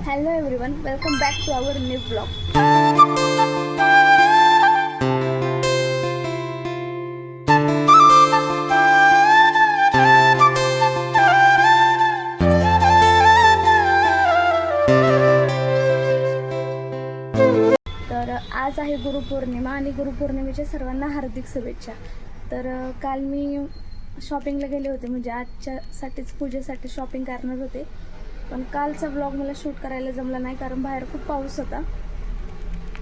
Hello everyone, welcome back to our new blog. तर आज आहे गुरुपौर्णिमा आणि गुरुपौर्णिमेच्या सर्वांना हार्दिक शुभेच्छा. तर काल मी शॉपिंगला गेले होते, म्हणजे आजच्यासाठीच पूजेसाठी शॉपिंग करणार होते. पण कालचा ब्लॉग मला शूट करायला जमला नाही, कारण बाहेर खूप पाऊस होता.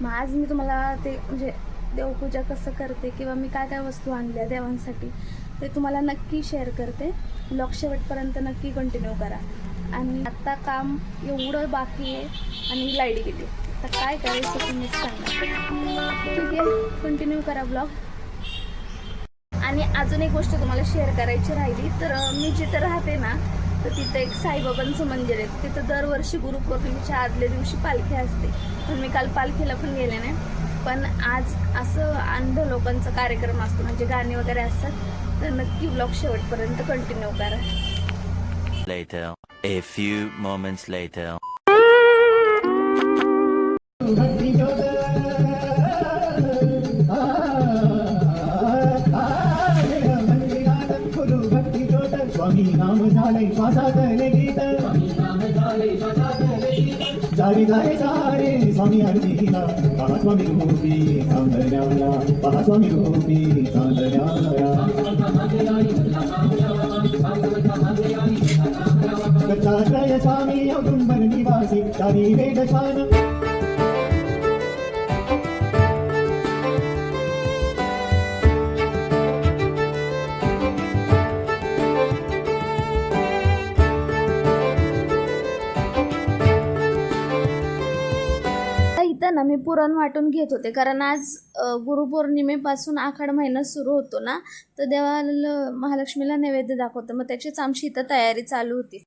मग आज मी तुम्हाला ते म्हणजे देवपूजा कसं करते किंवा मी काय काय वस्तू आणल्या देवांसाठी ते तुम्हाला नक्की शेअर करते. ब्लॉग शेवटपर्यंत नक्की कंटिन्यू करा. आणि आत्ता काम एवढं बाकी आहे आणि लाईट गेली, तर काय करायचं तुम्हीच सांगा. ठीक आहे, कंटिन्यू करा ब्लॉग. आणि अजून एक गोष्ट तुम्हाला शेअर करायची राहिली, तर मी जिथं राहते ना, तर तिथं एक साईबाबांचं मंदिर आहे. तिथं दरवर्षी गुरुपौर्णिमेच्या आदल्या दिवशी पालखी असते. पण मी काल पालखीला पण गेले नाही. पण आज असं अंध लोकांचा कार्यक्रम असतो, म्हणजे गाणी वगैरे असतात. तर नक्की ब्लॉग शेवटपर्यंत कंटिन्यू करा. Later, a few moments later. स्वामी नाम झाले श्वासातले गीत, जारी जाय सारे स्वामी हरतीला. पहा स्वामी रूपी सौंदर्याला, पहा स्वामी रूपी सौंदर्याला. दत्तात्रय स्वामी औदुंबर निवासी, चारी वेद छान. इथं ना मी पुरण वाटून घेत होते, कारण आज गुरुपौर्णिमेपासून आखाड महिना सुरू होतो ना, तर देवाला महालक्ष्मीला नैवेद्य दाखवतं. मग त्याचीच आमची इथं तयारी चालू होती.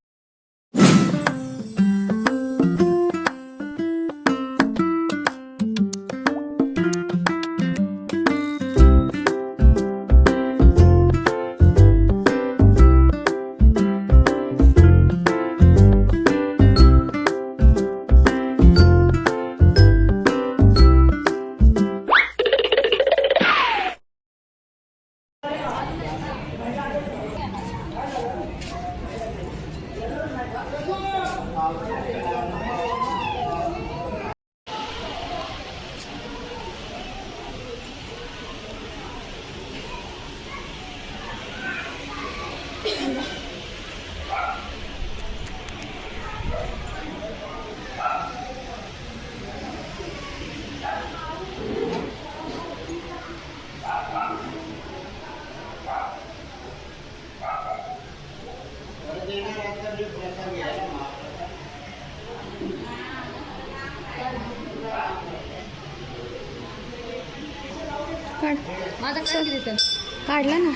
माझा क्षण रिटर्न काढला ना,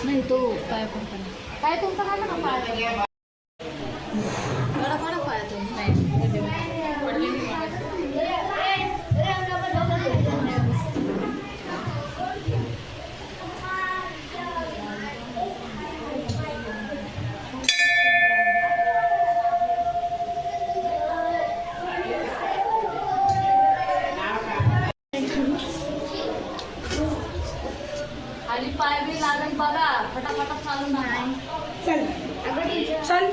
नाही तो पाय पण काय तुमचा काढला ना पाय, पाय आणि पाय बी लागत बघा, फटाफटा चालू नाही. चल चल.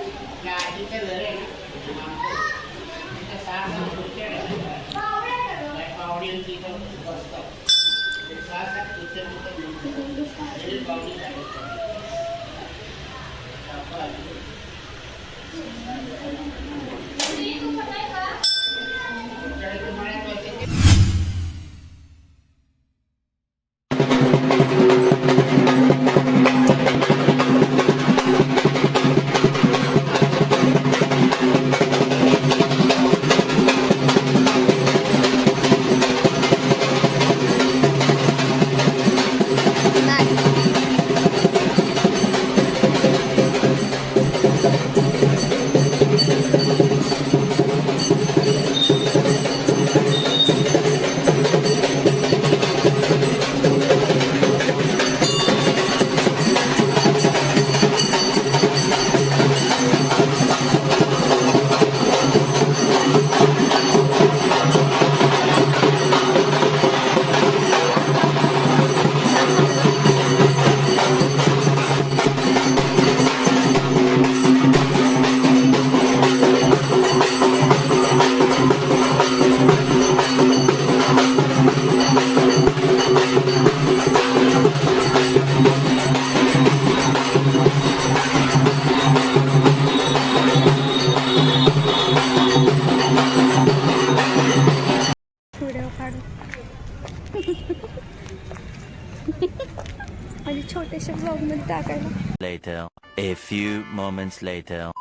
टाकायला. Later. A few moments later.